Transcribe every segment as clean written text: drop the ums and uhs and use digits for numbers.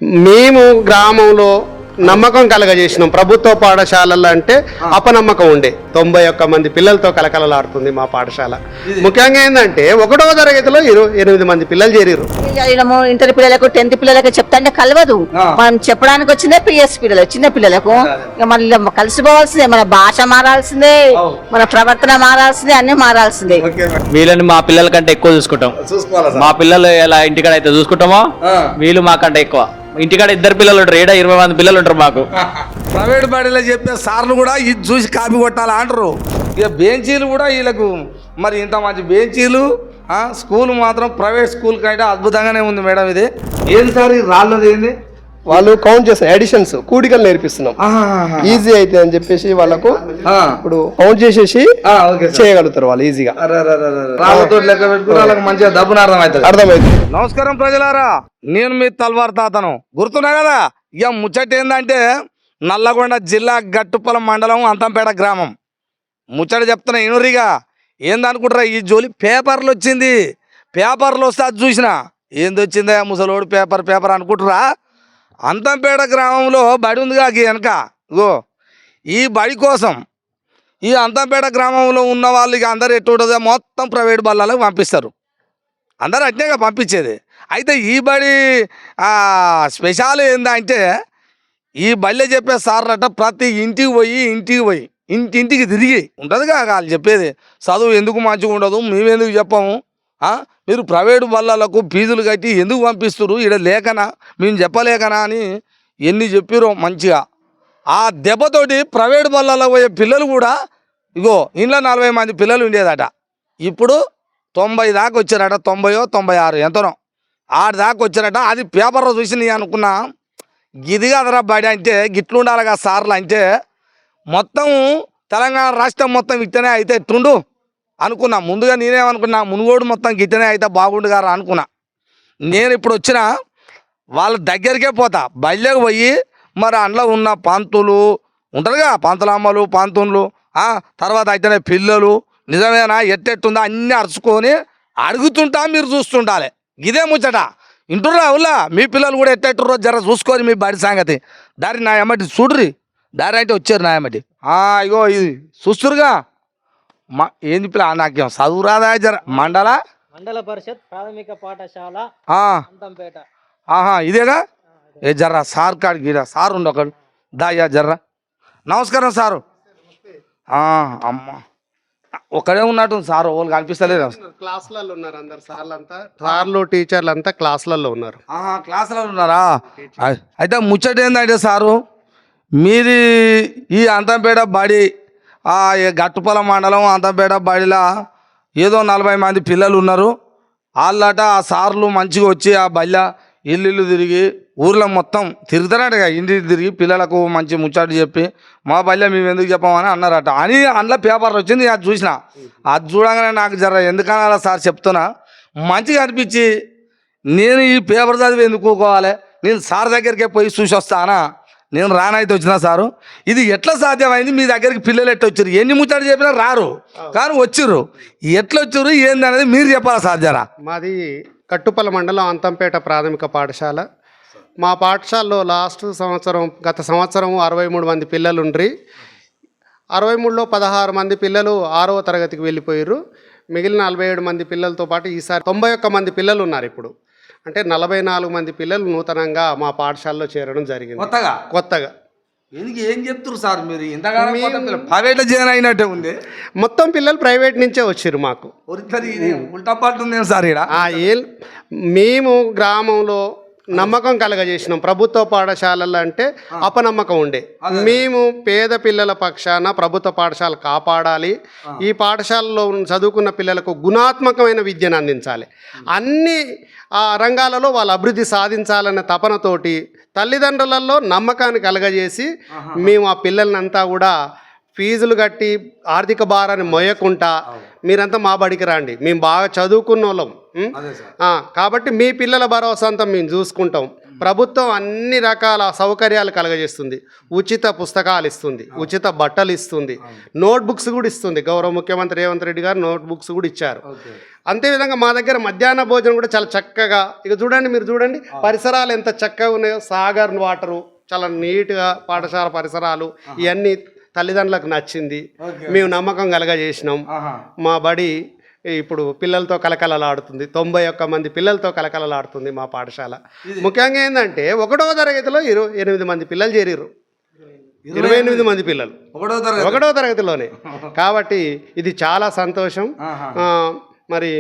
మేము గ్రామంలో నమ్మకం కలగజేసినాం. ప్రభుత్వ పాఠశాలలు అంటే అపనమ్మకం ఉండే 91 మంది పిల్లలతో కలకలలాడుతుంది మా పాఠశాల. ముఖ్యంగా ఏంటంటే 1వ తరగతిలో 28 మంది పిల్లలు చేరారు. ఇంటర్ పిల్లలకు 10th పిల్లలకు చెప్తాంటే కలవదు. మనం చెప్పడానికి వచ్చిందే పిఎస్ పిల్లలు, చిన్న పిల్లలకు మళ్ళీ కలిసిపోవాల్సిందే. మన భాష మారాల్సిందే, మన ప్రవర్తన మారాల్సిందే, అన్ని మారాల్సిందే. వీళ్ళని మా పిల్లల కంటే ఎక్కువ చూసుకుంటాం. మా పిల్లలు ఎలా ఇంటికాడ అయితే చూసుకుంటామో వీళ్ళు మాకంటే ఎక్కువ. ఇంటికాడ 2 పిల్లలు ఉంటారు, 20 మంది పిల్లలు ఉంటారు మాకు. ప్రైవేట్ బడిలో చెప్పే సార్లు కూడా ఇది చూసి కాపీ కొట్టాలి అంటారు. ఇక బెంచీలు కూడా వీళ్ళకు మరి ఇంత మంచి బెంచీలు. స్కూల్ మాత్రం ప్రైవేట్ స్కూల్ కంటే అద్భుతంగానే ఉంది మేడం. ఇది ఏంది సార్ ఈ రాళ్ళది ఏంది? వాళ్ళు కౌంట్ చేస్తారు, ఎడిషన్స్ కూడికలు నేర్పిస్తున్నాం. ఈజీ అయితే అని చెప్పేసి వాళ్ళకు ఇప్పుడు కౌంట్ చేసేసి చేయగలుగుతారు వాళ్ళు ఈజీగా. లెక్క పెట్టుకుని వాళ్ళకి మంచిగా దబ్బున అర్థమైంది. నమస్కారం ప్రజలారా, నేను మీ తల్వార్ తాతను. గుర్తున్నా కదా? ఇక ముచ్చట ఏంటంటే నల్లగొండ జిల్లా గట్టుపల్లి మండలం అంతంపేట గ్రామం ముచ్చట చెప్తున్నా. ఇనురిగా ఏందనుకుంటారా ఈ జోలి? పేపర్లు వచ్చింది. పేపర్లు వస్తే అది చూసిన ఏంది వచ్చిందా ముసలోడు పేపర్ అనుకుంటురా. అంతంపేట గ్రామంలో బడి ఉందిగా వెనక. ఇగో ఈ బడి కోసం ఈ అంతంపేట గ్రామంలో ఉన్న వాళ్ళకి అందరు ఎట్టుంటుందో మొత్తం ప్రైవేట్ బళ్ళలకు పంపిస్తారు. అందరూ అట్నేగా పంపించేది. అయితే ఈ బడి స్పెషల్ ఏందంటే ఈ బళ్ళే చెప్పే సార్లట ప్రతి ఇంటికి పోయి ఇంటింటికి తిరిగి ఉంటుందిగా వాళ్ళు చెప్పేది. చదువు ఎందుకు మంచిగా ఉండదు, మేమెందుకు చెప్పాము, మీరు ప్రైవేటు బళ్ళలకు ఫీజులు కట్టి ఎందుకు పంపిస్తారు, ఇక్కడ లేకనా, మేము చెప్పలేకనా అని ఎన్ని చెప్పిరో మంచిగా. ఆ దెబ్బతోటి ప్రైవేటు బళ్ళలో పోయే పిల్లలు కూడా ఇగో ఇంట్లో 40 మంది పిల్లలు ఉండేదట. ఇప్పుడు 90 దాకా వచ్చారట. 90 96 ఎంతనో 6 దాకా వచ్చారట. అది పేపర్లో చూసి నేను అనుకున్నా గిది కదరా బడి అంటే గిట్లుండాలి కదా సార్లు అంటే. మొత్తం తెలంగాణ రాష్ట్రం మొత్తం ఇట్టనే అయితే ఎట్టుండు అనుకున్నా. ముందుగా నేనేమనుకున్నా, మునుగోడు మొత్తం గిట్టనే అయితే బాగుండు గారా అనుకున్నా. నేను ఇప్పుడు వచ్చిన వాళ్ళ దగ్గరికే పోతా, బయలుకి పోయి మరి అందులో ఉన్న పంతులు ఉంటారుగా, పంతులమ్మలు పంతులు, తర్వాత అయితేనే పిల్లలు నిజమేనా ఎట్టెట్టుందా అన్నీ అరుచుకొని అడుగుతుంటా, మీరు చూస్తుండాలి. ఇదే ముచ్చట. ఇంటుర్రా అవులా మీ పిల్లలు కూడా ఎట్టెట్టుర్రో జర చూసుకొని మీ బడి సంగతి. దారి నా ఎమ్మటి చూడ్రి, దారి అంటే వచ్చారు నా ఎమ్మటి. ఇగో ఇది చూస్తురుగా ఏంది పిల్ల నాకేం చదువు రాదా? జర మండల పరిషత్ ప్రాథమిక పాఠశాల అంతంపేట. ఇదేగా ఏ జర్రా సార్ కాడికి గిరా సార్ ఉండు ఒకడు దాయా జర్రా. నమస్కారం సారు. అమ్మ ఒకడే ఉన్నట్టు సార్ వాళ్ళు కనిపిస్తలేదు. క్లాసులలో ఉన్నారు అందరు సార్లు టీచర్లు అంతా క్లాసులలో ఉన్నారు. క్లాసులలో ఉన్నారా? అయితే ముచ్చట ఏంటంటే సారు, మీది ఈ అంతంపేట బడి గట్టుపల్లి మండలం అంతంపేట బడిలా ఏదో 40 మంది పిల్లలు ఉన్నారు. వాళ్ళట ఆ సార్లు మంచిగా వచ్చి ఆ బళ్ళ ఇల్లు తిరిగి ఊర్లో మొత్తం తిరుగుతారట. ఇంటికి తిరిగి పిల్లలకు మంచి ముచ్చట చెప్పి మా బళ్ళ మేము ఎందుకు చెప్పామని అన్నారట. అని అందులో పేపర్లు వచ్చింది. అది చూసిన. అది చూడగానే నాకు జర ఎందుకన్నా సార్ చెప్తున్నా మంచిగా అనిపించి నేను ఈ పేపర్ చదివి ఎందుకోవాలి, నేను సార్ దగ్గరికే పోయి చూసి వస్తానా, నేను రానైతే వచ్చినా సారు. ఇది ఎట్లా సాధ్యమైంది? మీ దగ్గరికి పిల్లలు ఎట్లా వచ్చారు? ఎన్ని ముచ్చట చెప్పినా రారు, కానీ వచ్చిర్రు. ఎట్లా వచ్చారు ఏంది అనేది మీరు చెప్పాలి సార్ జరా. మాది కట్టుపల్లి మండలం అంతంపేట ప్రాథమిక పాఠశాల. మా పాఠశాలలో గత సంవత్సరం 63 మంది పిల్లలు ఉండ్రి. 63లో 16 మంది పిల్లలు 6వ తరగతికి వెళ్ళిపోయారు. మిగిలిన 47 మంది పిల్లలతో పాటు ఈసారి 91 మంది పిల్లలు ఉన్నారు. ఇప్పుడు అంటే 44 మంది పిల్లలు నూతనంగా మా పాఠశాలలో చేరడం జరిగింది కొత్తగా. ఏం చెప్తారు సార్ మీరు? ప్రైవేట్లో జాయిన్ అయినట్టే ఉంది. మొత్తం పిల్లలు ప్రైవేట్ నుంచే వచ్చారు. మాకు ఉల్టా పాటు ఉంది సార్ ఇక్కడ. మేము గ్రామంలో నమ్మకం కలగజేసినాం. ప్రభుత్వ పాఠశాలలు అంటే అపనమ్మకం ఉండే. మేము పేద పిల్లల పక్షాన ప్రభుత్వ పాఠశాల కాపాడాలి, ఈ పాఠశాలలో చదువుకున్న పిల్లలకు గుణాత్మకమైన విద్యను అందించాలి, అన్ని రంగాలలో వాళ్ళు అభివృద్ధి సాధించాలనే తపనతోటి తల్లిదండ్రులలో నమ్మకాన్ని కలగజేసి మేము ఆ పిల్లలనంతా కూడా ఫీజులు కట్టి ఆర్థిక భారాన్ని మోయకుండా మీరంతా మా బడికి రండి, మేము బాగా చదువుకున్న వాళ్ళం కాబట్టి మీ పిల్లల భరోసా అంతా మేము చూసుకుంటాం, ప్రభుత్వం అన్ని రకాల సౌకర్యాలు కలగజేస్తుంది. ఉచిత పుస్తకాలు ఇస్తుంది, ఉచిత బట్టలు ఇస్తుంది, నోట్ బుక్స్ కూడా ఇస్తుంది. గౌరవ ముఖ్యమంత్రి రేవంత్ రెడ్డి గారు నోట్ బుక్స్ కూడా ఇచ్చారు. అంతేవిధంగా మా దగ్గర మధ్యాహ్న భోజనం కూడా చాలా చక్కగా, ఇక చూడండి మీరు చూడండి పరిసరాలు ఎంత చక్కగా ఉన్నాయో. సాగర్ వాటరు చాలా నీట్గా, పాఠశాల పరిసరాలు ఇవన్నీ తల్లిదండ్రులకు నచ్చింది. మేము నమ్మకం కలగజేసినాం. మా బడి ఇప్పుడు పిల్లలతో కలకలలాడుతుంది. 91 మంది పిల్లలతో కలకలలాడుతుంది మా పాఠశాల. ముఖ్యంగా ఏంటంటే 1వ తరగతిలో 28 మంది పిల్లలు చేరిరు. 28 మంది పిల్లలు 1వ తరగతిలోనే. కాబట్టి ఇది చాలా సంతోషం. మరి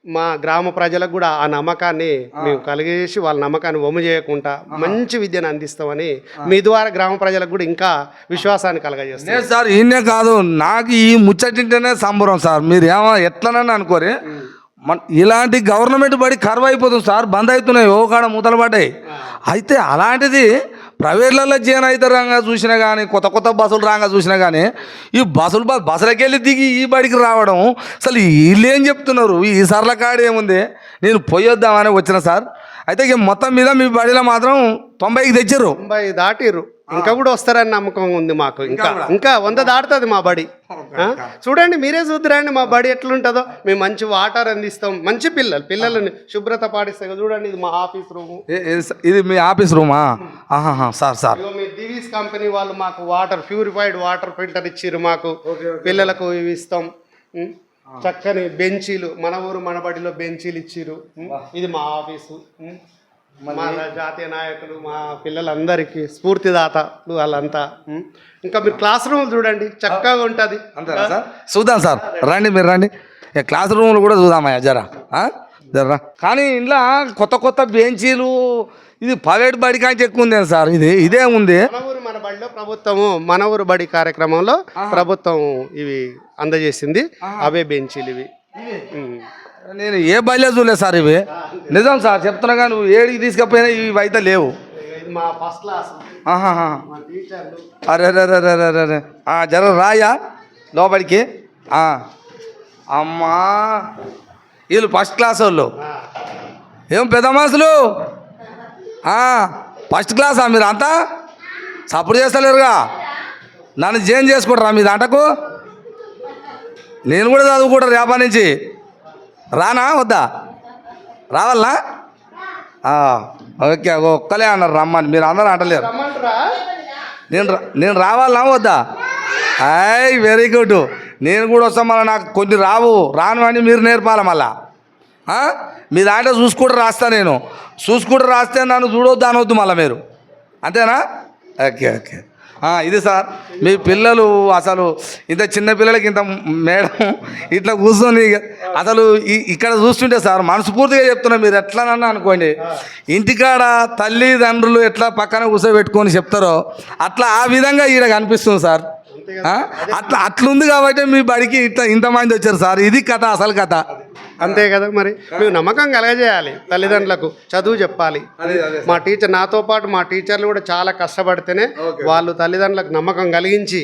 మా గ్రామ ప్రజలకు కూడా ఆ నమ్మకాన్ని మేము కలిగేసి వాళ్ళ నమ్మకాన్ని వమ్ము చేయకుండా మంచి విద్యను అందిస్తామని మీ ద్వారా గ్రామ ప్రజలకు కూడా ఇంకా విశ్వాసాన్ని కలగజేస్తాం. లేదు సార్, ఈయనే కాదు, నాకు ఈ ముచ్చటింటేనే సంబరం సార్. మీరు ఎట్లనని అనుకోరే, ఇలాంటి గవర్నమెంట్ బడి కరువు అయిపోతుంది సార్. బంద్ అవుతున్నాయి, ఓ కాడ మూతలు పడ్డాయి. అయితే అలాంటిది ప్రైవేట్లలో జైన్ అయితే రాగా చూసినా కానీ, కొత్త కొత్త బస్సులు రాగా చూసినా కానీ, ఈ బస్సులకి వెళ్ళి దిగి ఈ బడికి రావడం అసలు వీళ్ళు ఏం చెప్తున్నారు? ఈ సర్ల కాడ ఏముంది, నేను పోయొద్దామని వచ్చిన సార్. అయితే ఇక మొత్తం మీద మీ బడిలో మాత్రం 90కి తెచ్చారు. 90 దాటిర్రు. ఇంకా కూడా వస్తారని నమ్మకం ఉంది మాకు. ఇంకా 100 దాటుతుంది మా బడి. చూడండి, మీరే చూద్దురండి మా బడి ఎట్లుంటుందో. మేము మంచి వాటర్ అందిస్తాం, మంచి పిల్లలని శుభ్రత పాటిస్తాం. చూడండి, ఇది మా ఆఫీస్ రూము. ఇది మీ ఆఫీస్ రూమా? సార్ మీ దివీస్ కంపెనీ వాళ్ళు మాకు వాటర్, ప్యూరిఫైడ్ వాటర్ ఫిల్టర్ ఇచ్చిర్రు మాకు. పిల్లలకు ఇవి ఇస్తాం. చక్కని బెంచీలు, మన ఊరు మన బడిలో బెంచీలు ఇచ్చిర్రు. ఇది మా ఆఫీసు. మా జాతీయ నాయకులు, మా పిల్లలందరికీ స్ఫూర్తిదాతలు వాళ్ళంతా. ఇంకా మీరు క్లాస్ రూమ్ చూడండి, చక్కగా ఉంటుంది. అంతేనా సార్? చూద్దాం సార్, రండి మీరు రండి. క్లాస్ రూమ్లు కూడా చూద్దామయ్యా జరా. కానీ ఇంట్లో కొత్త బెంచీలు, ఇది ప్రైవేట్ బడి కానీ ఎక్కువ ఉంది సార్. ఇదే ఉంది. మన ఊరు మన బడిలో ప్రభుత్వము మన ఊరు బడి కార్యక్రమంలో ప్రభుత్వం ఇవి అందజేసింది. అవే బెంచీలు ఇవి. నేను ఏ బడిలో చూడలేదు సార్ ఇవి. నిజం సార్ చెప్తున్నా, కానీ నువ్వు ఏడికి తీసుకపోయినా ఇవి అయితే లేవు. మా ఫస్ట్ క్లాస్ అరే జర రాయా లోపలికి. అమ్మా, వీళ్ళు ఫస్ట్ క్లాస్ వాళ్ళు. ఏం పెద్ద మనుషులు, ఫస్ట్ క్లాసా మీరు అంతా? సపోర్ట్ చేస్తలేరుగా, నన్ను జైన్ చేసుకుంటారా మీ దాంటకు? నేను కూడా చదువుకుంటారు రేపటి నుంచి. రానా వద్దా? రావాలనా? ఓకే, ఒక్కలే అన్నారు రమ్మని, మీరు అందరూ అంటలేరు. నేను రావాలనా వద్దా? Very good. నేను కూడా వస్తాను. మళ్ళీ నాకు కొన్ని రాను అని మీరు నేర్పాలి. మళ్ళా మీ దాంట్లో చూసుకుంటూ రాస్తా. నేను చూసుకుంటూ రాస్తే నన్ను చూడొద్దు అనవద్దు మళ్ళీ మీరు. అంతేనా? ఓకే. ఇది సార్, మీ పిల్లలు అసలు ఇంత చిన్న పిల్లలకి ఇంత మేడం ఇట్లా కూర్చొని అసలు ఇక్కడ చూస్తుంటే సార్ మనస్ఫూర్తిగా చెప్తున్నా, మీరు ఎట్లానన్నా అనుకోండి, ఇంటికాడ తల్లిదండ్రులు ఎట్లా పక్కన కూర్చోబెట్టుకొని చెప్తారో అట్లా ఆ విధంగా ఈడ కనిపిస్తుంది సార్. అట్లుంది కాబట్టి మీ బడికి ఇంతమంది వచ్చారు సార్. ఇది కథ, అసలు కథ. అంతే కదా. మరి మేము నమ్మకం కలగజేయాలి, తల్లిదండ్రులకు చదువు చెప్పాలి. మా టీచర్, నాతో పాటు మా టీచర్లు కూడా చాలా కష్టపడితేనే వాళ్ళు తల్లిదండ్రులకు నమ్మకం కలిగించి,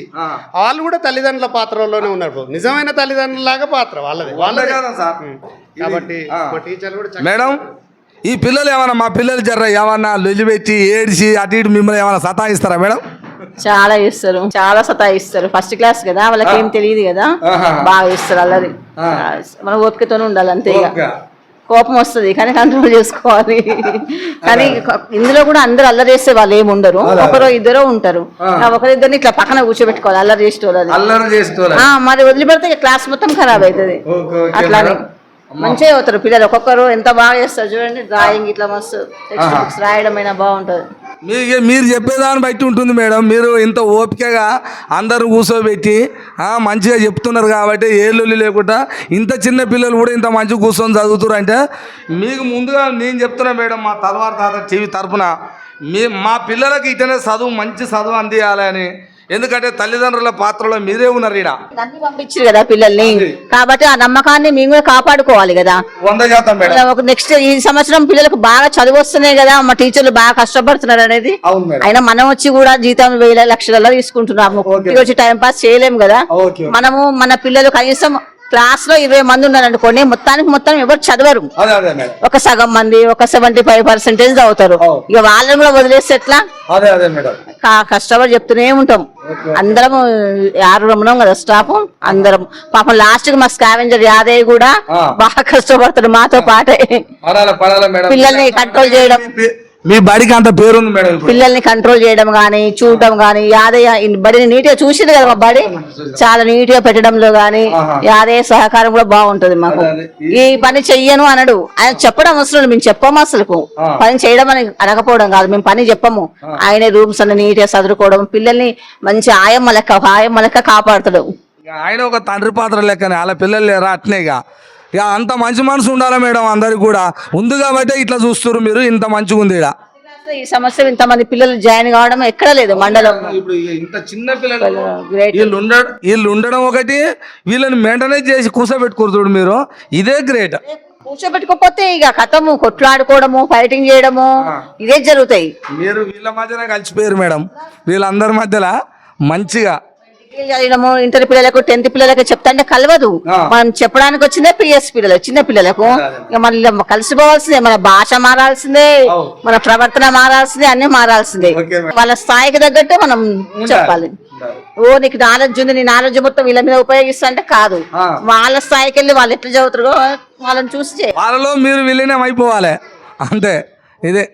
వాళ్ళు కూడా తల్లిదండ్రుల పాత్రలోనే ఉన్నారు. నిజమైన తల్లిదండ్రులాగా పాత్ర వాళ్ళదే. కాబట్టి మా టీచర్లు కూడా. మేడం, ఈ పిల్లలు ఏమన్నా, మా పిల్లలు జర్ర ఏమన్నా లొల్లిపెట్టి ఏడిచి అటు ఇటు మిమ్మల్ని ఏమన్నా సతాయిస్తారా మేడం? చాలా ఇస్తారు, చాలా సతాయిస్తారు. ఫస్ట్ క్లాస్ కదా, వాళ్ళకి ఏం తెలియదు కదా, బాగా ఇస్తారు అల్లరి. మన ఓపికతోనే ఉండాలి అంతే. ఇక కోపం వస్తుంది కానీ కంట్రోల్ చేసుకోవాలి. కానీ ఇందులో కూడా అందరూ అల్లరి చేస్తే వాళ్ళు ఏమి ఉండరు, ఒకరు ఇద్దరు ఉంటారు. ఒకరిద్దరిని ఇట్లా పక్కన కూర్చోబెట్టుకోవాలి అల్లరి చేసేటోళ్ళు. మరి వదిలిపెడితే క్లాస్ మొత్తం ఖరాబ్ అవుతుంది. అట్లానే మంచిగా అవుతారు పిల్లలు. ఒక్కొక్కరు ఎంత బాగా చేస్తారు చూడండి. డ్రాయింగ్ ఇట్లా మస్తు టెక్స్ట్ బుక్స్ రాయడం అయినా బాగుంటుంది. మీరు చెప్పేదాన్ని బట్టి ఉంటుంది మేడం. మీరు ఇంత ఓపికగా అందరూ కూర్చోబెట్టి మంచిగా చెప్తున్నారు కాబట్టి ఏ లొల్లి లేకుండా ఇంత చిన్న పిల్లలు కూడా ఇంత మంచిగా కూర్చొని చదువుతున్నారు అంటే మీకు ముందుగా నేను చెప్తున్నా మేడం, మా తలవారు తాత టీవీ తరఫున మా పిల్లలకి ఇటనే చదువు, మంచి చదువు అందియాలని. ఎందుకంటే తల్లిదండ్రుల పాత్రలో మీరే ఉన్నారు. ఈడ అన్ని పంపించారు కదా పిల్లల్ని, కాబట్టి ఆ నమ్మకాన్ని మేము కూడా కాపాడుకోవాలి కదా. 100% నెక్స్ట్ ఈ సంవత్సరం పిల్లలకు బాగా చదువు వస్తున్నాయి కదా, మా టీచర్లు బాగా కష్టపడుతున్నారు అనేది. అయినా మనం వచ్చి కూడా జీతం 1000 లక్షలలో తీసుకుంటున్నాము. వచ్చి టైం పాస్ చేయలేము కదా. మనము మన పిల్లలు కనీసం క్లాస్ లో 20 మంది ఉన్నారు అనుకోండి, మొత్తం ఎవరు చదవరు. అదే అదే మేడం. ఒక సగం మంది, ఒక 75% చదువుతారు. ఇక వాళ్ళని కూడా వదిలేస్తే ఎట్లా? అదే అదే మేడం. కష్టపడి చెప్తూనే ఉంటాం. అందరం 6 ఉన్నాం కదా స్టాఫ్, అందరం. పాపం లాస్ట్ కి మా స్కావెంజర్ యాదయ్య కూడా బాగా కష్టపడతాడు మాతో పాటే. పిల్లల్ని కంట్రోల్ చేయడం, మీ బడికి అంత పేరుంది మేడం ఇప్పుడు. పిల్లల్ని కంట్రోల్ చేయడం గానీ, చూడడం గానీ, యాదయ్య బడిని నీట్ గా చూసింది కదా. మా బడి చాలా నీట్ గా పెట్టడంలో గానీ యాదయ్య సహకారం కూడా బాగుంటది మాకు. ఈ పని చెయ్యను అనడు ఆయన, చెప్పడం అవసరం. మేము చెప్పము అసలు పని చేయడం అని అనకపోవడం కాదు, మేము పని చెప్పము. ఆయనే రూమ్స్ అన్ని నీట్ గా చదువుకోవడం, పిల్లల్ని మంచి ఆయమ్మ లెక్క కాపాడుతాడు. ఆయన ఒక తండ్రి పాత్ర లెక్కనే, వాళ్ళ పిల్లలు లేరా అట్నేగా. ఇక అంత మంచి మనసు ఉండాలి మేడం అందరికి కూడా. ఉంది కాబట్టి ఇట్లా చూస్తారు మీరు, ఇంత మంచిగా ఉంది ఇక్కడ. ఈ సంవత్సరం ఇంతమంది పిల్లలు జాయిన్ కావడం ఎక్కడ లేదు మండలం. ఇప్పుడు ఇంత చిన్న పిల్లలు వీళ్ళు ఉండడం ఒకటి, వీళ్ళని మెయింటైన్ చేసి కూర్చోబెట్టుకోరు మీరు, ఇదే గ్రేట్. కూర్చోబెట్టుకోకపోతే ఇక కథము, కొట్లాడుకోవడము, ఫైటింగ్ చేయడము ఇదే జరుగుతాయి. మీరు వీళ్ళ మధ్యన కలిసిపోయారు మేడం, వీళ్ళందరి మధ్యలో మంచిగా. చదివినము ఇంటర్ పిల్లలకు 10th పిల్లలకు చెప్తాంటే కలవదు. మనం చెప్పడానికి వచ్చిందే పిఎస్ పిల్లలు, చిన్న పిల్లలకు. ఇక మళ్ళీ కలిసిపోవాల్సిందే, మన భాష మారాల్సిందే, మన ప్రవర్తన మారాల్సిందే, అన్ని మారాల్సిందే. వాళ్ళ స్థాయికి తగ్గట్టు మనం చెప్పాలి. ఓ నీకు నాలెడ్జ్ ఉంది, నీ నాలెడ్జ్ మొత్తం వీళ్ళ మీద ఉపయోగిస్తా అంటే కాదు. వాళ్ళ స్థాయికి వెళ్ళి వాళ్ళు ఎట్లా చదువుతారో వాళ్ళని చూసి వాళ్ళలో మీరు విలీనం అయిపోవాలి అంతే. ఇదే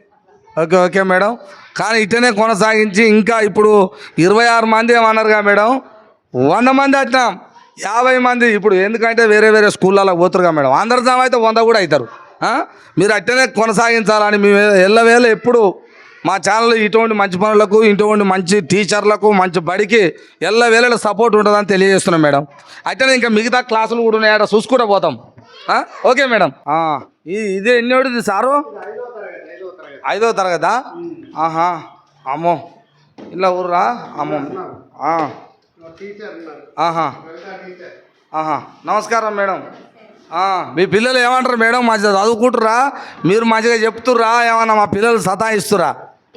ఓకే ఓకే మేడం. కానీ ఇట్లనే కొనసాగించి ఇంకా ఇప్పుడు 26 మంది ఏమన్నారుగా మేడం, 100 మంది వచ్చినాం, 50 మంది ఇప్పుడు. ఎందుకంటే వేరే వేరే స్కూళ్ళలో పోతురుగా మేడం, అందరి జమ అయితే 100 కూడా అవుతారు. మీరు అట్లనే కొనసాగించాలని మేము ఎల్లవేళ ఎప్పుడు మా ఛానల్ ఇటువంటి మంచి పనులకు, ఇటువంటి మంచి టీచర్లకు, మంచి బడికి ఎల్లవేళ సపోర్ట్ ఉంటుందని తెలియజేస్తున్నాం మేడం. అట్లనే ఇంకా మిగతా క్లాసులు కూడా ఉన్నాయట, చూసుకుంటూ పోతాం. Okay madam. ఇది ఎన్నోడిది సారు? 5వ తరగతా? ఆహా, అమ్మో ఇలా ఊర్రా అమ్మో. నమస్కారం మేడం. మీ పిల్లలు ఏమంటారు మేడం, మంచిగా చదువుకుంటురా? మీరు మంచిగా చెప్తుర్రా? ఏమన్నా మా పిల్లలు సతాయిస్తురా?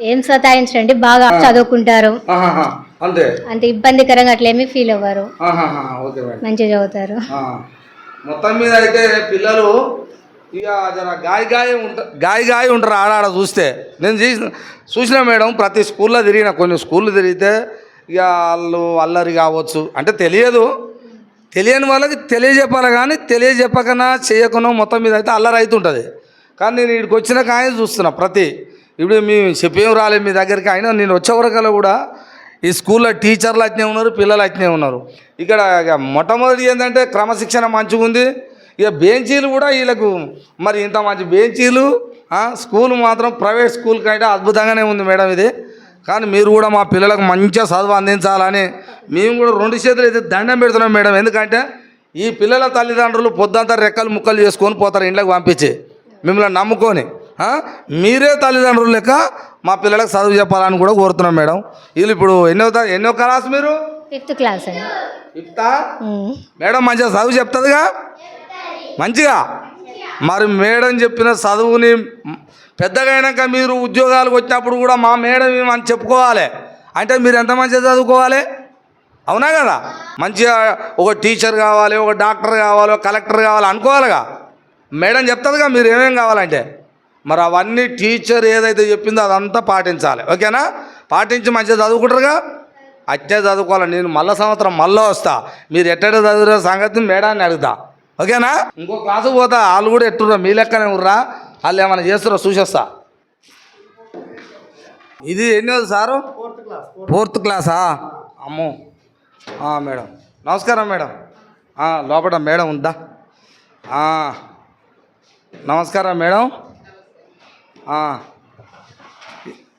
ఏం సతాయించండి, బాగా చదువుకుంటారు. అంతే, అంత ఇబ్బందికరంగా అట్లేమీ ఫీల్ అవ్వరు, మంచిగా చదువుతారు. మొత్తం మీద అయితే పిల్లలు ఇక జర గాయ ఉంటారు ఆడాడ చూస్తే. నేను చూసిన మేడం, ప్రతి స్కూల్లో తిరిగిన, కొన్ని స్కూళ్ళు తిరిగితే ఇక వాళ్ళు అల్లరి కావచ్చు అంటే తెలియని వాళ్ళకి తెలియజెప్పాలి. కానీ తెలియజెప్పకనా చేయకనో మొత్తం మీద అయితే అల్లరి అవుతుంటుంది. కానీ నేను ఇక్కడికి వచ్చిన కానీ చూస్తున్నా ఇప్పుడు మేము చెప్పేం రాలేదు మీ దగ్గరికి. అయినా నేను వచ్చే వరకల్లా కూడా ఈ స్కూల్లో టీచర్లు అట్నే ఉన్నారు, పిల్లలు అట్నే ఉన్నారు. ఇక్కడ మొట్టమొదటి ఏంటంటే క్రమశిక్షణ మంచిగా ఉంది. ఇక బెంచీలు కూడా వీళ్ళకు మరి ఇంత మంచి బెంచీలు. స్కూల్ మాత్రం ప్రైవేట్ స్కూల్ కంటే అద్భుతంగానే ఉంది మేడం ఇది. కానీ మీరు కూడా మా పిల్లలకు మంచిగా చదువు అందించాలని మేము కూడా 2 చేతులు అయితే దండం పెడుతున్నాం మేడం. ఎందుకంటే ఈ పిల్లల తల్లిదండ్రులు పొద్దంతా రెక్కలు ముక్కలు చేసుకొని పోతారు ఇంట్లోకి పంపించి, మిమ్మల్ని నమ్ముకొని. మీరే తల్లిదండ్రులు లెక్క మా పిల్లలకు చదువు చెప్పాలని కూడా కోరుతున్నాం మేడం. వీళ్ళు ఇప్పుడు ఎన్నో క్లాస్? మీరు 5th క్లాస్ అండి. 5th మేడం మంచిగా చదువు చెప్తుందిగా మంచిగా. మరి మేడం చెప్పిన చదువుని పెద్దగా అయినాక మీరు ఉద్యోగాలకు వచ్చినప్పుడు కూడా మా మేడం ఏమని చెప్పుకోవాలి అంటే మీరు ఎంత మంచిగా చదువుకోవాలి, అవునా కదా? మంచిగా ఒక టీచర్ కావాలి, ఒక డాక్టర్ కావాలి, ఒక కలెక్టర్ కావాలి అనుకోవాలిగా. మేడం చెప్తుందిగా మీరు ఏమేం కావాలంటే. మరి అవన్నీ టీచర్ ఏదైతే చెప్పిందో అదంతా పాటించాలి. ఓకేనా? పాటించి మంచిగా చదువుకుంటారుగా. అట్టే చదువుకోవాలి. నేను మళ్ళీ సంవత్సరం మళ్ళీ వస్తా, మీరు ఎట్ట చదివిన సంగతి మేడాన్ని అడుగుతా. ఓకేనా? ఇంకో క్లాసుకు పోతా, వాళ్ళు కూడా ఎట్టుర్రా మీ లెక్కనే ఉర్రా, వాళ్ళు ఏమైనా చేస్తారో చూసేస్తా. ఇది ఎన్నోది సారు? 4th క్లాసా? అమ్మో. మేడం నమస్కారం మేడం. లోపల మేడం ఉందా? నమస్కారం మేడం.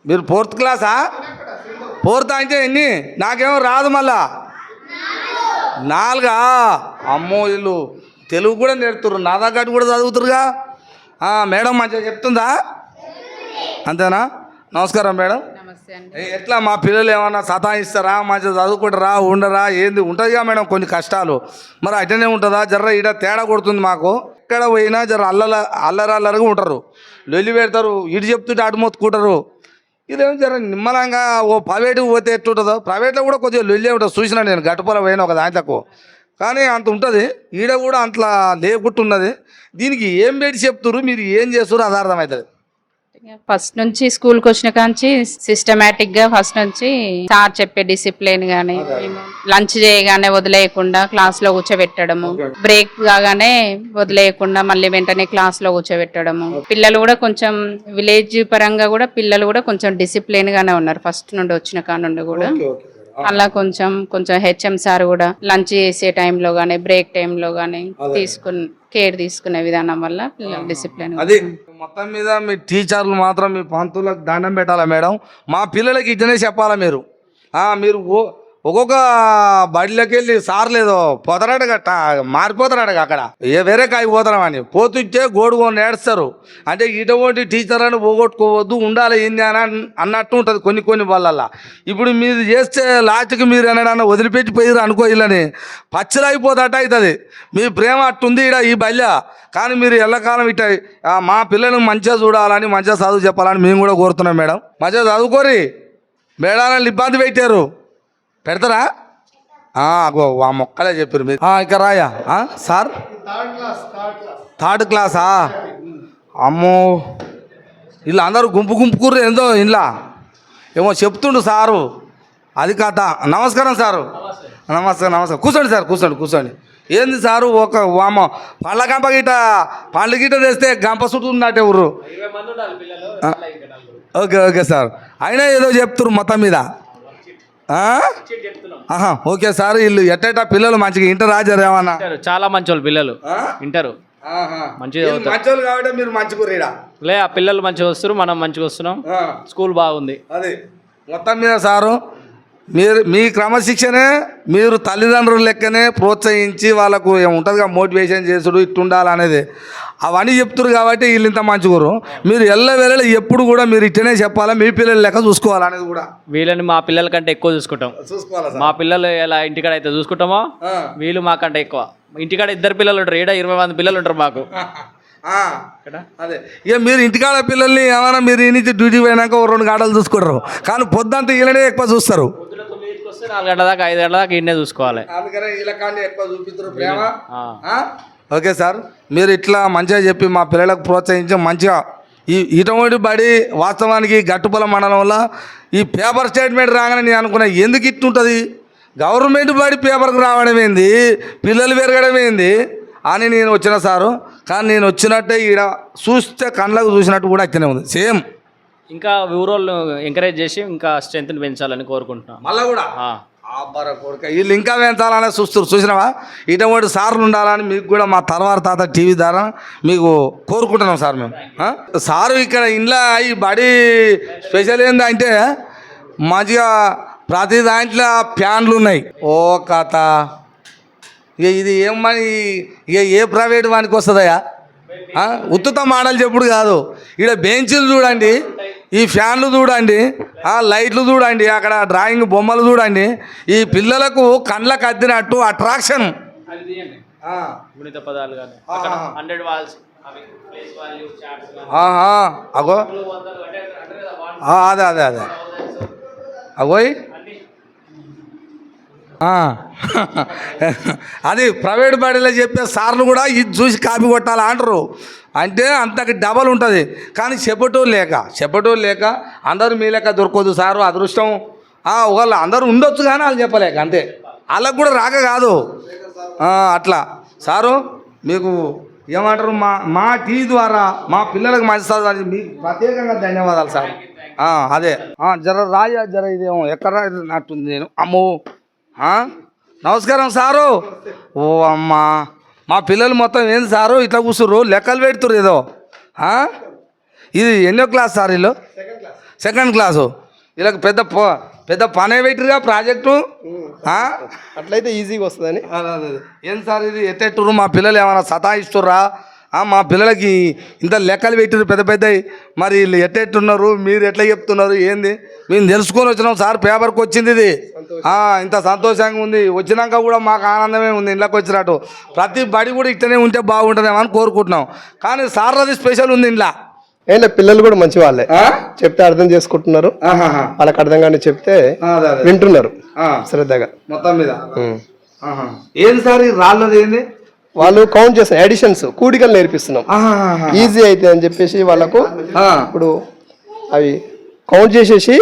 మీరు 4th క్లాసా? 4th అంటే ఎన్ని? నాకేమో రాదు మళ్ళా. 4? అమ్మో, వీళ్ళు తెలుగు కూడా నేర్పుతుర్రు, నా దగ్గర కూడా చదువుతురుగా. మేడం మంచిగా చెప్తుందా? అంతేనా? నమస్కారం మేడం. ఎట్లా మా పిల్లలు ఏమన్నా సతాయిస్తారా, మంచిగా చదువుకుంటారా, ఉండరా, ఏంది ఉంటుందిగా మేడం కొన్ని కష్టాలు. మరి అటనే ఉంటుందా? జర్ర ఈడ తేడా కొడుతుంది మాకు. ఎక్కడ పోయినా జర అల్లరిగా ఉంటారు, లొల్లి పెడతారు, ఇటు చెప్తుంటే అటు మొత్తుకుంటారు. ఇదేమో జర నిమ్మలంగా ఓ ప్రైవేట్కి పోతే ఎట్లుంటుందో, ప్రైవేట్లో కూడా కొద్దిగా లొల్లి ఉంటుంది. చూసినా నేను గట్టుపల పోయినా ఒక దాంట్లకు, కానీ అంత ఉంటుంది. ఈడ కూడా అంట్లా లేకుంటున్నది. దీనికి ఏం పెట్టి చెప్తున్నారు, మీరు ఏం చేస్తున్నారు అది అర్థమవుతుంది. ఫస్ట్ నుంచి స్కూల్కి వచ్చిన కాంచి సిస్టమేటిక్ గా ఫస్ట్ నుంచి సార్ చెప్పే డిసిప్లిన్ గానీ లంచ్ చేయగానే వదిలేయకుండా క్లాస్ లో కూర్చోబెట్టడము, బ్రేక్ కాగానే వదిలేయకుండా మళ్ళీ వెంటనే క్లాస్ లో కూర్చోబెట్టడము. పిల్లలు కూడా కొంచెం విలేజ్ పరంగా కూడా పిల్లలు కూడా కొంచెం డిసిప్లిన్ గానే ఉన్నారు ఫస్ట్ నుండి వచ్చిన కాడ నుండి కూడా. అలా కొంచెం హెచ్ఎం సార్ కూడా లంచ్ చేసే టైంలో గానీ బ్రేక్ టైంలో గానీ కేర్ తీసుకునే విధానం వల్ల పిల్లలు డిసిప్లిన్. అది మొత్తం మీద మీ టీచర్లు మాత్రం మీ పంతులకు దండం పెట్టాలా మేడం. మా పిల్లలకి ఇట్లనే చెప్పాలా మీరు. మీరు ఒక్కొక్క బడిలోకి వెళ్ళి సార్ లేదో పోతారాడు మారిపోతారాడు అక్కడ వేరే కాయ పోతారని పోతుంటే గోడుకొని నేడుస్తారు. అంటే ఇటువంటి టీచర్ అని పోగొట్టుకోవద్దు, ఉండాలి ఏంది అని అన్నట్టు ఉంటుంది కొన్ని వాళ్ళల్లో. ఇప్పుడు మీరు చేస్తే లాస్ట్కి మీరు ఏమైనా వదిలిపెట్టి పోయిరు అనుకో, ఇళ్ళని పచ్చలైపోతాట అవుతుంది. మీ ప్రేమ అట్టుంది ఇక్కడ ఈ బల్య. కానీ మీరు ఎల్లకాలం ఇట్ట మా పిల్లలకు మంచిగా చూడాలని మంచిగా చదువు చెప్పాలని మేము కూడా కోరుతున్నాం మేడం. మంచిగా చదువుకోరి. మేడాలని ఇబ్బంది పెట్టారు, పెడతారా? ఆ మొక్కలే చెప్పారు మీరు. ఇక రాయా సార్ థర్డ్ క్లాసా? అమ్మో, ఇలా అందరూ గుంపుకుర్రు ఏందో ఇంట్లో ఏమో చెప్తుండు సారు. అది కథ. నమస్కారం సారు. నమస్కారం. కూర్చోండి సార్, కూర్చోండి. ఏంది సారు ఒక వామ పండ్ల గంప గిట్ట పండ్ల గిట్ట తెస్తే గంప చుట్టూ ఉన్నట్టే ఊరు. Okay sir. అయినా ఏదో చెప్తున్నారు మొత్తం మీద. Okay sir. వీళ్ళు ఎట్టా పిల్లలు మంచిగా ఇంటర్ రాజారు ఏమన్నా? చాలా మంచి వాళ్ళు పిల్లలు ఇంటారు, మంచిగా మంచోళ్ళు కాబట్టి మీరు మంచిగా లే. ఆ పిల్లలు మంచిగా వస్తారు, మనం మంచిగా వస్తున్నాం, స్కూల్ బాగుంది. అది మొత్తం మీద సారు మీ క్రమశిక్షణే మీరు తల్లిదండ్రుల లెక్కనే ప్రోత్సహించి వాళ్ళకు ఏముంటుందిగా మోటివేషన్ చేసుడు ఇట్టుండాలనేది అవన్నీ చెప్తున్నారు కాబట్టి వీళ్ళు ఇంత మంచిగురు. మీరు ఎల్లవేళ ఎప్పుడు కూడా మీరు ఇట్టనే చెప్పాలా, మీ పిల్లల లెక్క చూసుకోవాలనేది కూడా. వీళ్ళని మా పిల్లల కంటే ఎక్కువ చూసుకుంటాం. మా పిల్లలు ఎలా ఇంటికాడ అయితే చూసుకుంటామో వీళ్ళు మాకంటే ఎక్కువ. ఇంటికాడ 2 పిల్లలు ఉంటారు, 20 మంది పిల్లలు ఉంటారు మాకు. అదే ఇక మీరు ఇంటికాడ పిల్లల్ని ఏమైనా మీరు ఈ నుంచి డ్యూటీ పోయినాక 2 గంటలు చూసుకుంటారు, కానీ పొద్దుంతా వీళ్ళనే ఎక్కువ చూస్తారు. 4 గంటల దాకా 5 గంటల దాకా ఇన్నే చూసుకోవాలి. అందుకనే వీళ్ళ కానీ ఎక్కువ చూపిస్తారు ప్రేమ. ఓకే సార్, మీరు ఇట్లా మంచిగా చెప్పి మా పిల్లలకు ప్రోత్సహించి మంచిగా ఇటువంటి బడి వాస్తవానికి గట్టుపల మండలంలో ఈ పేపర్ స్టేట్మెంట్ రాగానే నేను అనుకున్నా ఎందుకు ఇట్టుంటుంది, గవర్నమెంట్ బడి పేపర్కి రావడం ఏంది, పిల్లలు పెరగడం ఏంది అని నేను వచ్చిన సారు. కానీ నేను వచ్చినట్టే ఈడ చూస్తే కళ్ళకు చూసినట్టు కూడా అట్లనే ఉంది సేమ్. ఇంకా ఊరోళ్ళు ఎంకరేజ్ చేసి ఇంకా స్ట్రెంత్ని పెంచాలని కోరుకుంటున్నాం. మళ్ళీ కూడా వీళ్ళు ఇంకా పెంచాలని చూసినావా? ఇటువంటి సార్లు ఉండాలని మీకు కూడా మా తలవారు తాత టీవీ ద్వారా మీకు కోరుకుంటున్నాం సార్. మేము సారు ఇక్కడ ఇంట్లో ఈ బడి స్పెషల్ ఏంటంటే మంచిగా ప్రతి దాంట్లో ఫ్యాన్లు ఉన్నాయి. ఓ కథ ఇక ఇది ఏమని ఇక ఏ ప్రైవేట్ వానికి వస్తుందయ్యా? ఉత్తుత మాటలు చెప్పుడు కాదు. ఇక్కడ బెంచీలు చూడండి, ఈ ఫ్యాన్లు చూడండి, లైట్లు చూడండి, అక్కడ డ్రాయింగ్ బొమ్మలు చూడండి. ఈ పిల్లలకు కళ్ళకు అద్దినట్టు అట్రాక్షన్. అగో అదే అగోయ్ అది ప్రైవేట్ బడిలో చెప్పే సార్లు కూడా ఇది చూసి కాపీ కొట్టాలి అంటారు. అంటే అంతకి డబల్ ఉంటుంది. కానీ చెప్పటోళ్ళు లేక అందరూ మీ లెక్క దొరకదు సారు. అదృష్టం ఒకళ్ళు అందరూ ఉండొచ్చు కానీ వాళ్ళు చెప్పలేక అంతే. వాళ్ళకు కూడా రాక కాదు అట్లా. సారు మీకు ఏమంటారు, మా టీవీ ద్వారా మా పిల్లలకు మంచి చదువు మీకు ప్రత్యేకంగా ధన్యవాదాలు సార్. అదే జర ఇదేమో ఎక్కడ నట్టుంది. నేను అమ్మో నమస్కారం సారు. ఓ అమ్మా, మా పిల్లలు మొత్తం ఏంది సారు ఇట్లా కూర్చుర్రు, లెక్కలు పెడుతుర్రు ఏదో. ఇది ఎన్నో క్లాస్ సార్? వీళ్ళు సెకండ్ క్లాసు. వీళ్ళకి పెద్ద పనే పెట్టిరుగా ప్రాజెక్టు. అట్లయితే ఈజీగా వస్తుందని. ఏంది సార్ ఇది ఎట్టెట్టుర్రు? మా పిల్లలు ఏమైనా సతాయిస్తుర్రా? మా పిల్లలకి ఇంత లెక్కలు పెట్టిరు పెద్దవి. మరి వీళ్ళు ఎట్టెట్టున్నారు, మీరు ఎట్లా చెప్తున్నారు ఏంది? మేము తెలుసుకొని వచ్చినాం సార్. పేపర్కి వచ్చింది ఇది. ఇంత సంతోషంగా ఉంది. వచ్చినాక కూడా మాకు ఆనందమే ఉంది ఇంట్లోకి వచ్చినట్టు. ప్రతి బడి కూడా ఇట్లనే ఉంటే బాగుంటుందేమో అని కోరుకుంటున్నాం. కానీ సార్ అది స్పెషల్ ఉంది ఇంట్లో. అయినా పిల్లలు కూడా మంచి వాళ్ళే, చెప్తే అర్థం చేసుకుంటున్నారు. వాళ్ళకి అర్థం కానీ చెప్తే వింటున్నారు శ్రద్ధగా. మొత్తం మీద ఏంది సార్ ఈ రాళ్ళది ఏంది? వాళ్ళు కౌంట్ చేస్తాం, ఎడిషన్స్ కూడికలు నేర్పిస్తున్నాం. ఈజీ అయితే అని చెప్పేసి వాళ్ళకు ఇప్పుడు అవి కౌంట్ చేసేసి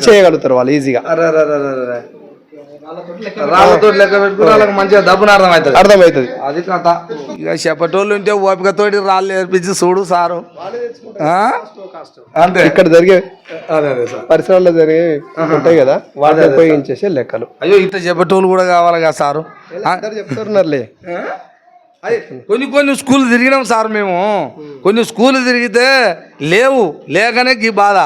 చేయగలుగుతారు వాళ్ళు ఈజీగా. రాళ్ళతో లెక్క పెట్టుకుని వాళ్ళకి మంచిగా దబ్బున అర్థమవుతుంది. అది కథ. ఇక చెప్పటోళ్ళు ఉంటే ఓపికతోటి రాళ్ళు నేర్పించి చూడు సారు. అంతే ఇక్కడ జరిగే అదే అదే సార్ పరిసరాల్లో జరిగే ఉంటాయి కదా వాటిని ఉపయోగించేసి లెక్కలు. అయ్యో ఇట్లా చెప్పటోళ్ళు కూడా కావాలి కదా సారు. చెప్తున్నారులే. కొన్ని స్కూల్ తిరిగినాం సార్ మేము. కొన్ని స్కూల్ తిరిగితే లేవు, లేకనే ఈ బాధ.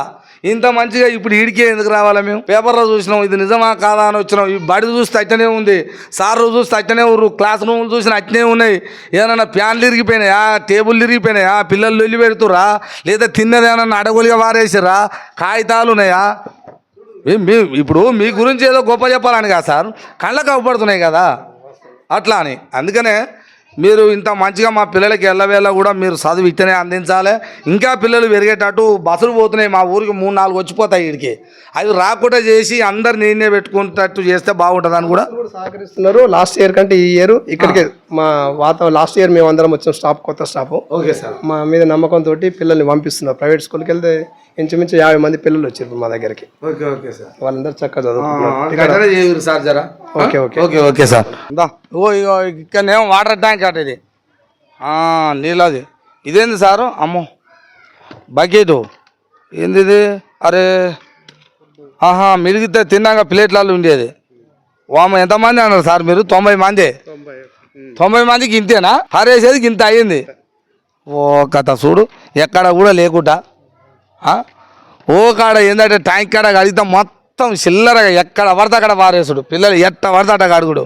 ఇంత మంచిగా ఇప్పుడు ఈడికే ఎందుకు రావాలా? మేము పేపర్లో చూసినాం, ఇది నిజమా కాదా అని వచ్చినాం. ఈ బడి చూస్తే అట్టనే ఉంది, సార్లు చూస్తే అట్టనే ఉన్నారు, క్లాస్ రూమ్లు చూసిన అట్టనే ఉన్నాయి. ఏమన్నా ఫ్యాన్లు ఇరిగిపోయినాయా, టేబుల్ ఇరిగిపోయినాయా, పిల్లలు వెళ్ళి పెడుతురా, లేదా తిన్నది ఏమన్నా అడగొలిగా వారేసిరా, కాగితాలు ఉన్నాయా? ఇప్పుడు మీ గురించి ఏదో గొప్ప చెప్పాలని కాదు సార్, కళ్ళకు అవపడుతున్నాయి కదా అట్లా అని. అందుకనే మీరు ఇంత మంచిగా మా పిల్లలకి ఎల్లవేళ కూడా మీరు చదువు ఇట్టనే అందించాలి. ఇంకా పిల్లలు పెరిగేటట్టు బస్సులు పోతున్నాయి మా ఊరికి 3-4 వచ్చిపోతాయి వీడికి. అవి రాకుండా చేసి అందరు నేనే పెట్టుకునేటట్టు చేస్తే బాగుంటుందని కూడా సహకరిస్తున్నారు. లాస్ట్ ఇయర్ కంటే ఈ ఇయర్ ఇక్కడికి మా వాతావరణం, లాస్ట్ ఇయర్ మేము అందరం వచ్చిన స్టాఫ్, కొత్త స్టాఫ్. Okay sir. మా మీద నమ్మకంతో పిల్లల్ని పంపిస్తున్నారు. ప్రైవేట్ స్కూల్కి వెళ్తే ఇంచుమించు 50 మంది పిల్లలు వచ్చారు మా దగ్గరికి. Okay okay sir. వాళ్ళందరూ చక్కగా చదువుకుంటున్నారు సార్ జరా. Okay okay okay okay sir. ఓ ఇగో ఇక్కడనేమో వాటర్ ట్యాంక్ అట ఇది నీళ్ళది. ఇదేంది సారు? అమ్మో బకెట్ ఏంది ఇది? అరే మిలిగితే తిన్నాక ప్లేట్లలో ఉండేది. వామ ఎంతమంది అన్నారు సార్ మీరు? 90 మంది. 90 మందికి ఇంతేనా? హరేసేది ఇంత అయ్యింది. ఓ కథ చూడు, ఎక్కడ కూడా లేకుండా ఓ కాడ ఏంటంటే ట్యాంక్ కాడ కడిగితే మొత్తం చిల్లరగా ఎక్కడ పడితే అక్కడ పారేసుడు. పిల్లలు ఎట్ట పడితే అట్ట కడుగుడు.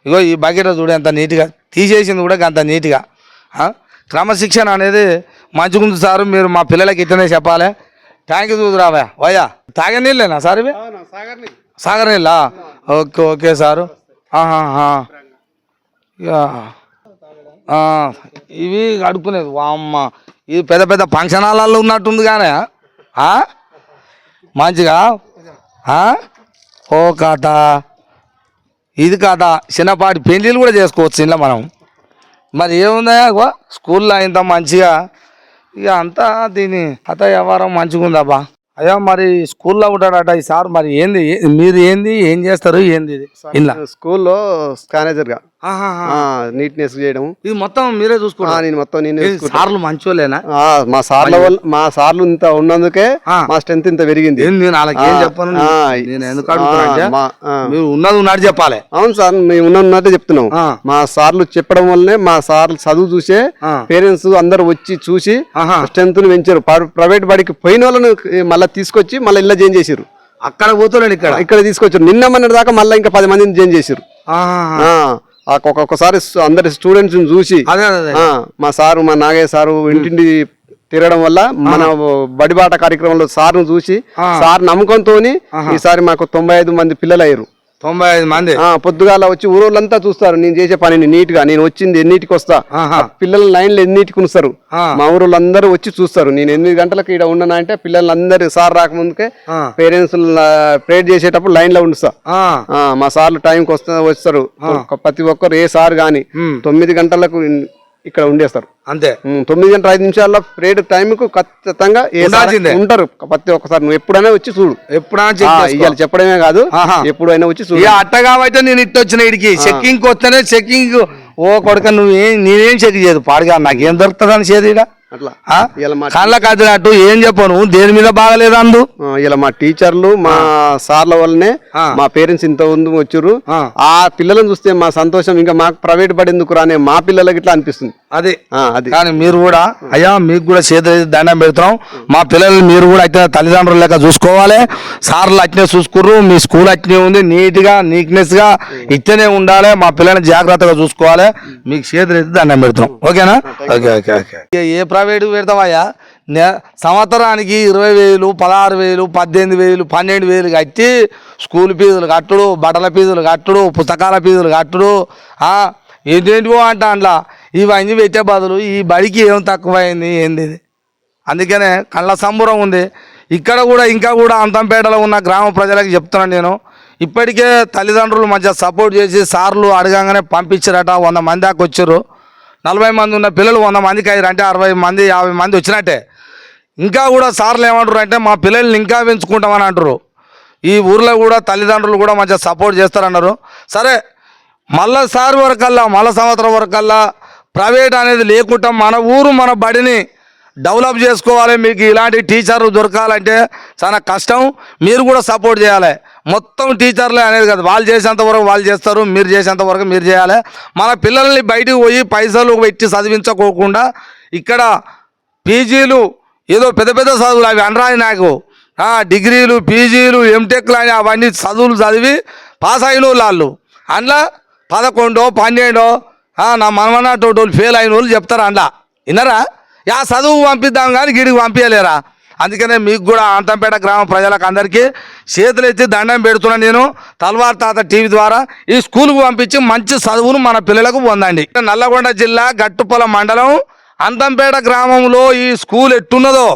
ఇగో ఈ బకెట్ చూడు ఎంత నీట్గా తీసేసింది కూడా అంత నీట్గా. క్రమశిక్షణ అనేది మంచిగుంది సార్. మీరు మా పిల్లలకి ఇట్లనే చెప్పాలి. ట్యాంక్ చూదురావా వయ్యా, తాగే నీళ్ళేనా సార్ ఇవి? సాగర్ నీళ్ళా? Okay okay sir. ఇవి కడుక్కునేది. వామ్మ ఇది పెద్ద పెద్ద ఫంక్షన్ హాల్లో ఉన్నట్టుంది కానీ మంచిగా. ఓ కథ ఇది కథ. చిన్నపాటి పెళ్ళిళ్ళు కూడా చేసుకోవచ్చు ఇంట్లో మనం. మరి ఏముందా స్కూల్లో ఇంత మంచిగా ఇక అంతా దీని అత వ్యవహారం మంచిగా ఉందబ్బా. అయ్యా మరి స్కూల్లో ఉంటాడట ఈ సార్. మరి ఏంది మీరు ఏం చేస్తారు ఏంది ఇది? ఇలా స్కూల్లో స్కానేజర్ గా నీట్నెస్ చేయడం ఇది మొత్తం మీరే చూసుకుంటా? నేను మొత్తం నేనే సార్లు మంచోళ్ళేనా? మా సార్లు ఇంత ఉన్నందుకే మా స్ట్రెంత్ ఇంత పెరిగింది. నేను వాళ్ళకేం చెప్పను, నేను ఎందుకు అడుగుతున్నా, మీరు ఉన్నది ఉన్నట్టు చెప్పాలి. అవును సార్, మేము ఉన్నట్టే చెప్తున్నాం. మా సార్లు చెప్పడం వల్లనే మా సార్లు చదువు చూసే పేరెంట్స్ అందరు వచ్చి చూసి స్ట్రెంత్ ను పెంచారు. ప్రైవేట్ బడికి పోయిన వాళ్ళను మళ్ళీ తీసుకొచ్చి మళ్ళీ ఇలా చేంజ్ చేసారు. అక్కడ పోతున్నాడు ఇక్కడ తీసుకొచ్చారు. నిన్న మొన్నటి దాకా మళ్ళీ ఇంకా 10 మందిని చేంజ్ చేసారు. ఒక్కొక్కసారి అందరి స్టూడెంట్స్ చూసి మా సారు, మా నాగయ్య సారు ఇంటింటి తిరగడం వల్ల మన బడిబాట కార్యక్రమంలో సార్ను చూసి సార్ నమ్మకంతో ఈసారి మాకు 95 మంది పిల్లలు అయ్యారు. 95 మంది పొద్దుగాల వచ్చి ఊరోళ్ళంతా చూస్తారు నేను చేసే పనిని నీట్ గా. నేను వచ్చింది ఎన్నిటికి వస్తా, పిల్లల లైన్లు ఎన్నిటికి ఉంచుతారు. మా ఊరోళ్ళందరూ వచ్చి చూస్తారు. నేను 8 గంటలకు ఇక్కడ ఉండనా అంటే పిల్లలందరూ సార్ రాకముందుకే పేరెంట్స్ ప్రేయర్ చేసేటప్పుడు లైన్ లో ఉంచుతా. మా సార్లు టైంకి వస్తారు. ప్రతి ఒక్కరు ఏ సార్ గాని 9 గంటలకు ఇక్కడ ఉండేస్తారు. అంతే 9:05 ప్రేయర్ టైం కు ఖచ్చితంగా ఉంటారు. ప్రతి ఒక్కసారి నువ్వు ఎప్పుడైనా వచ్చి చూడు. ఎప్పుడైనా చెప్పడమే కాదు, ఎప్పుడైనా వచ్చి చూడు. అట్ట కాబట్టి నేను ఇట్టు వచ్చిన ఇడికి చెక్కింగ్ వస్తేనే చెక్కింగ్. ఓ కొడుక నేనేం చెక్ చేయదు పాడుగా, నాకేం దొరుకుతుందని చేది కళ్ళకి అదినట్టు ఏం చెప్పను. దేని మీద బాగలేదు అందు. ఇలా మా టీచర్లు మా సార్ల వల్లనే మా పేరెంట్స్ ఇంత ముందు వచ్చారు. ఆ పిల్లలను చూస్తే మా సంతోషం ఇంకా మాకు ప్రైవేట్ బడి ఎందుకు రానే మా పిల్లలకి ఇట్లా అనిపిస్తుంది. అది కానీ మీరు కూడా అయ్యా మీకు కూడా చేతులు దండం పెడుతున్నాం. మా పిల్లల్ని మీరు కూడా అయితే తల్లిదండ్రులు లెక్క చూసుకోవాలి. సార్లు అట్నే చూసుకుర్రు, మీ స్కూల్ అట్నే ఉంది, నీట్ గా నీట్నెస్ గా ఇట్లనే ఉండాలి. మా పిల్లల్ని జాగ్రత్తగా చూసుకోవాలి. మీకు చేతులు అయితే దండం పెడుతున్నాం. ఓకేనా? Okay okay okay. ఏ ప్రైవేట్ పెడతావయ్యా? సంవత్సరానికి 20,000, 16,000, 18,000, 12,000 కట్టి స్కూల్ ఫీజులు కట్టుడు, బట్టల ఫీజులు కట్టుడు, పుస్తకాల ఫీజులు కట్టుడు, ఏంటేంటివో అంట అందులో. ఇవన్నీ పెట్టే బదులు ఈ బడికి ఏం తక్కువైంది ఏంది? అందుకనే కళ్ళ సంబరం ఉంది. ఇక్కడ కూడా ఇంకా కూడా అంతంపేటలో ఉన్న గ్రామ ప్రజలకు చెప్తున్నాను నేను, ఇప్పటికే తల్లిదండ్రులు మంచిగా సపోర్ట్ చేసి సార్లు అడగంగానే పంపించారట. 100 మంది దాకా వచ్చారు. 40 మంది ఉన్న పిల్లలు 100 మందికి అయ్యారు అంటే 60 మంది 50 మంది వచ్చినట్టే. ఇంకా కూడా సార్లు ఏమంటారు అంటే మా పిల్లల్ని ఇంకా పెంచుకుంటామని అంటారు. ఈ ఊర్లో కూడా తల్లిదండ్రులు కూడా మంచిగా సపోర్ట్ చేస్తారన్నారు. సరే మళ్ళా సార్ వరకల్లా మళ్ళా సంవత్సరం వరకల్లా ప్రైవేట్ అనేది లేకుండా మన ఊరు మన బడిని డెవలప్ చేసుకోవాలి. మీకు ఇలాంటి టీచర్లు దొరకాలంటే చాలా కష్టం. మీరు కూడా సపోర్ట్ చేయాలి. మొత్తం టీచర్లే అనేది కాదు, వాళ్ళు చేసేంత వరకు వాళ్ళు చేస్తారు, మీరు చేసేంత వరకు మీరు చేయాలి. మన పిల్లల్ని బయటకు పోయి పైసలు పెట్టి చదివించుకోకుండా ఇక్కడ పీజీలు ఏదో పెద్ద పెద్ద చదువులు అవి అనరాని నాకు డిగ్రీలు పీజీలు ఎంటెక్లు అని అవన్నీ చదువులు చదివి పాస్ అయిన వాళ్ళు అందులో 11, 12 నా మనమన్న టోటల్ ఫెయిల్ అయిన వాళ్ళు చెప్తారు. అందులో విన్నారా? యా చదువు పంపిద్దాం కానీ గిడికి పంపించలేరా? అందుకనే మీకు కూడా అంతంపేట గ్రామ ప్రజలకు అందరికీ చేతులు ఎత్తి దండం పెడుతున్నా. నేను తల్వార్ తాత టీవీ ద్వారా ఈ స్కూల్కు పంపించి మంచి చదువును మన పిల్లలకు పొందండి. నల్లగొండ జిల్లా గట్టుపల మండలం అంతంపేట గ్రామంలో ఈ స్కూల్ ఎట్టున్నదో,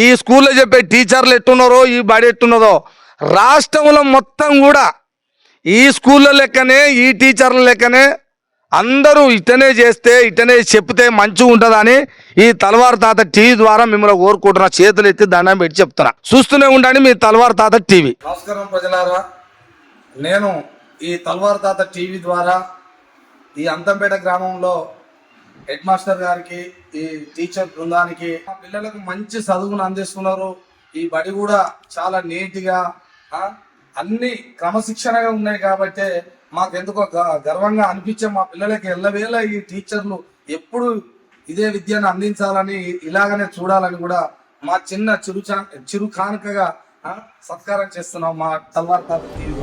ఈ స్కూల్లో చెప్పే టీచర్లు ఎట్టున్నారో, ఈ బడి ఎట్టున్నదో రాష్ట్రంలో మొత్తం కూడా ఈ స్కూళ్ళ లెక్కనే ఈ టీచర్ల లెక్కనే అందరూ ఇటనే చేస్తే ఇటనే చెప్తే మంచిగా ఉంటుందని ఈ తల్వార్ తాత టీవీ ద్వారా మిమ్మల్ని కోరుకుంటున్నా. చేతులు ఎత్తి దండం పెట్టి చెప్తున్నా. చూస్తూనే ఉండండి మీ తల్వార్ తాత టీవీ. నమస్కారం ప్రజలారా, నేను ఈ తల్వార్ తాత టీవీ ద్వారా ఈ అంతంపేట గ్రామంలో హెడ్ మాస్టర్ గారికి ఈ టీచర్ బృందానికి మా పిల్లలకు మంచి చదువును అందిస్తున్నారు. ఈ బడి కూడా చాలా నీట్గా అన్ని క్రమశిక్షణగా ఉన్నాయి కాబట్టి మాకెందుకో గర్వంగా అనిపించే మా పిల్లలకి ఎల్లవేళ ఈ టీచర్లు ఎప్పుడు ఇదే విద్యను అందించాలని ఇలాగనే చూడాలని కూడా మా చిన్న చిరు కానుకగా సత్కారం చేస్తున్నాం మా తల్వార్ తాత టీవీ.